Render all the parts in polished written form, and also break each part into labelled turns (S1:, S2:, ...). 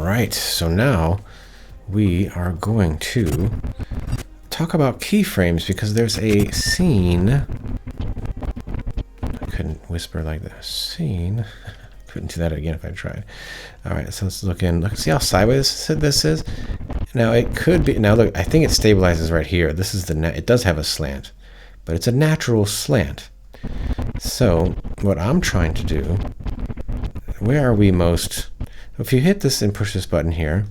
S1: right, so now we are going to talk about keyframes because there's a scene. I couldn't whisper like that. Scene. Couldn't do that again if I tried. All right, so let's look in. Look, see how sideways this is? Now it could be. Now look, I think it stabilizes right here. This is the. It does have a slant, but it's a natural slant. So what I'm trying to do. Where are we most? If you hit this and push this button here,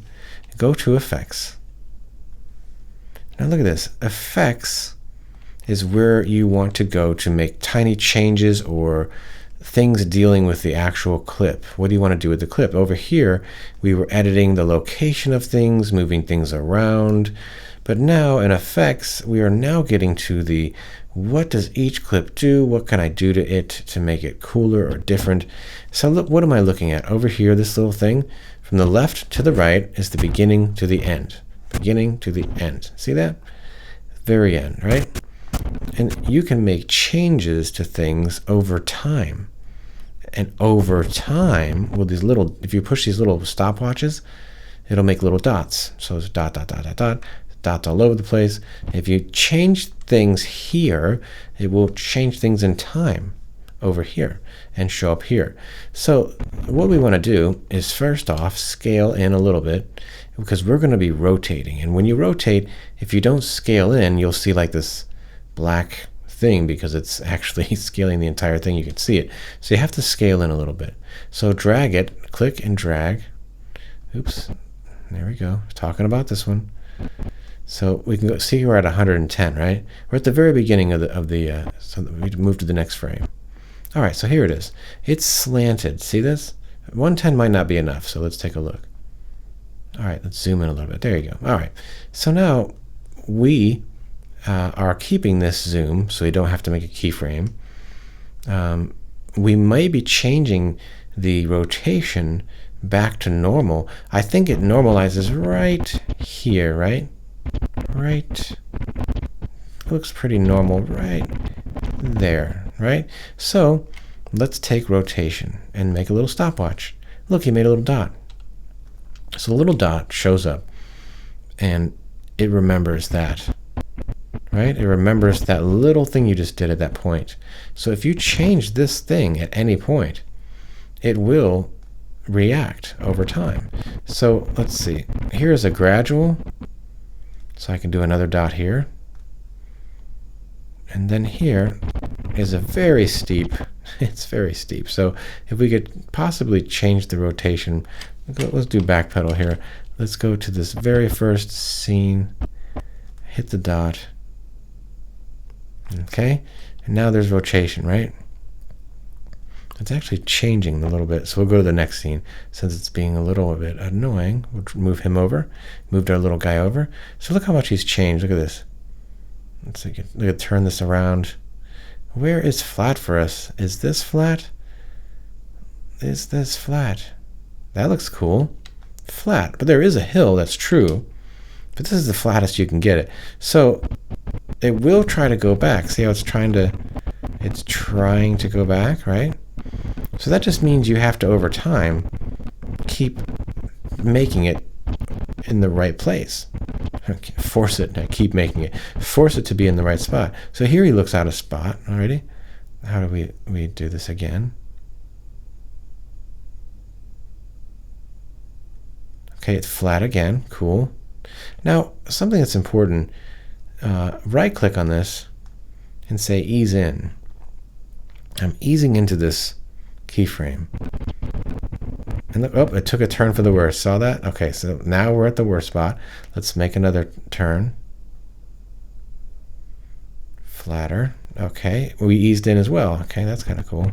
S1: go to Effects. Now look at this. Effects is where you want to go to make tiny changes or things dealing with the actual clip. What do you want to do with the clip? Over here, we were editing the location of things, moving things around. But now in Effects, we are now getting to the what does each clip do? What can I do to it to make it cooler or different? So look, what am I looking at? Over here, this little thing, from the left to the right is the beginning to the end. Beginning to the end. See that? Very end, right? And you can make changes to things over time. And over time, with these little, if you push these little stopwatches, it'll make little dots. So it's dot, dot, dot, dot, dot. Dots all over the place. If you change things here, it will change things in time over here and show up here. So what we want to do is first off scale in a little bit because we're going to be rotating. And when you rotate, if you don't scale in, you'll see like this black thing because it's actually scaling the entire thing. You can see it. So you have to scale in a little bit. So drag it, click and drag. Oops, there we go. Talking about this one. So we can go see we're at 110, right? We're at the very beginning of the so we move to the next frame. All right, so here it is. It's slanted. See this? 110 might not be enough, so let's take a look. All right, let's zoom in a little bit. There you go. All right, so now we are keeping this zoom so we don't have to make a keyframe. We may be changing the rotation back to normal. I think it normalizes right here, right? Right, looks pretty normal right there, right? So let's take rotation and make a little stopwatch. Look, he made a little dot. So the little dot shows up and it remembers that, right? It remembers that little thing you just did at that point. So if you change this thing at any point, it will react over time. So let's see, here's a gradual. So I can do another dot here. And then here is a very steep, it's very steep. So if we could possibly change the rotation, let's do back pedal here. Let's go to this very first scene, hit the dot. Okay, and now there's rotation, right? It's actually changing a little bit. So we'll go to the next scene. Since it's being a little bit annoying, we'll move him over. Moved our little guy over. So look how much he's changed. Look at this. Let's see, look at turn this around. Where is flat for us? Is this flat? Is this flat? That looks cool. Flat. But there is a hill, that's true. But this is the flattest you can get it. So it will try to go back. See how it's trying to go back, right? So that just means you have to, over time, keep making it in the right place. Okay, force it, now keep making it. Force it to be in the right spot. So here he looks out of spot already. How do we do this again? Okay, it's flat again, cool. Now, something that's important, right click on this and say ease in. I'm easing into this keyframe. And look, oh, it took a turn for the worse. Saw that? Okay, so now we're at the worst spot. Let's make another turn. Flatter. Okay, we eased in as well. Okay, that's kind of cool.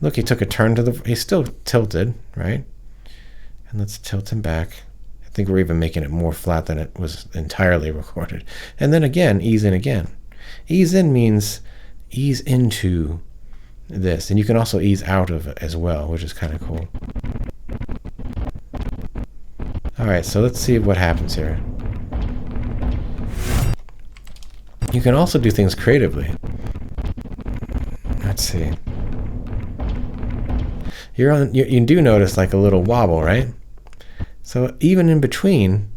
S1: Look, he took a turn to the, he's still tilted, right? And let's tilt him back. I think we're even making it more flat than it was entirely recorded. And then again, ease in again. Ease in means ease into this, and you can also ease out of it as well, which is kind of cool. All right, so let's see what happens here. You can also do things creatively. Let's see. You do notice like a little wobble, right? So even in between,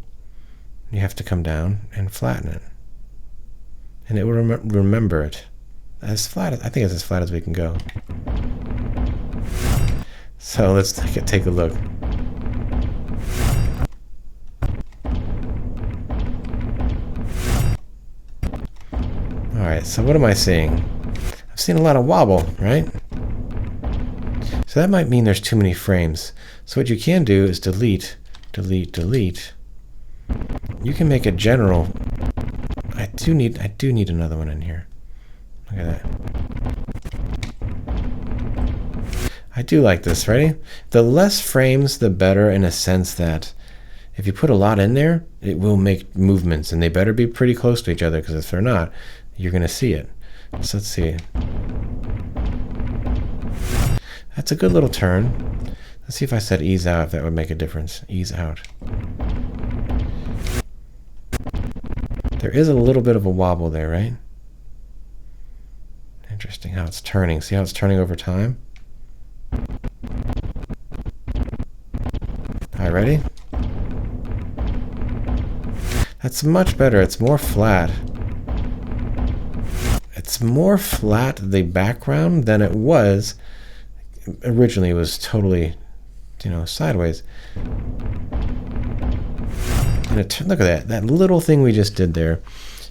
S1: you have to come down and flatten it. And it will remember it as flat. I think it's as flat as we can go. So let's take a look. All right, so what am I seeing? I've seen a lot of wobble, right? So that might mean there's too many frames. So what you can do is delete, delete, delete. You can make a general. I do need another one in here. Look at that. I do like this, ready? The less frames, the better, in a sense that if you put a lot in there, it will make movements, and they better be pretty close to each other, because if they're not, you're going to see it. So let's see. That's a good little turn. Let's see if I said ease out, if that would make a difference. Ease out. There is a little bit of a wobble there, right? Interesting how it's turning. See how it's turning over time? All right, ready? That's much better. It's more flat. It's more flat, the background, than it was. Originally, it was totally, sideways. And look at that little thing we just did there.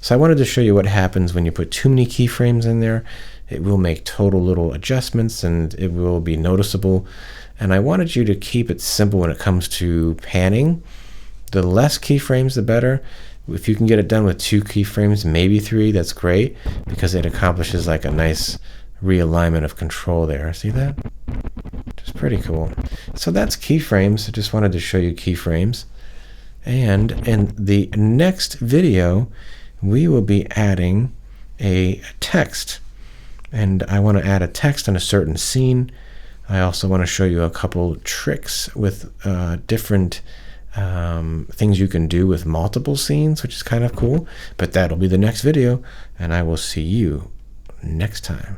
S1: So I wanted to show you what happens when you put too many keyframes in there. It will make total little adjustments, and it will be noticeable. And I wanted you to keep it simple when it comes to panning. The less keyframes, the better. If you can get it done with 2 keyframes, maybe 3, that's great, because it accomplishes like a nice realignment of control there. See that? Just pretty cool. So that's keyframes. I just wanted to show you keyframes. And in the next video, we will be adding a text. And I want to add a text on a certain scene. I also want to show you a couple tricks with different things you can do with multiple scenes, which is kind of cool. But that'll be the next video, and I will see you next time.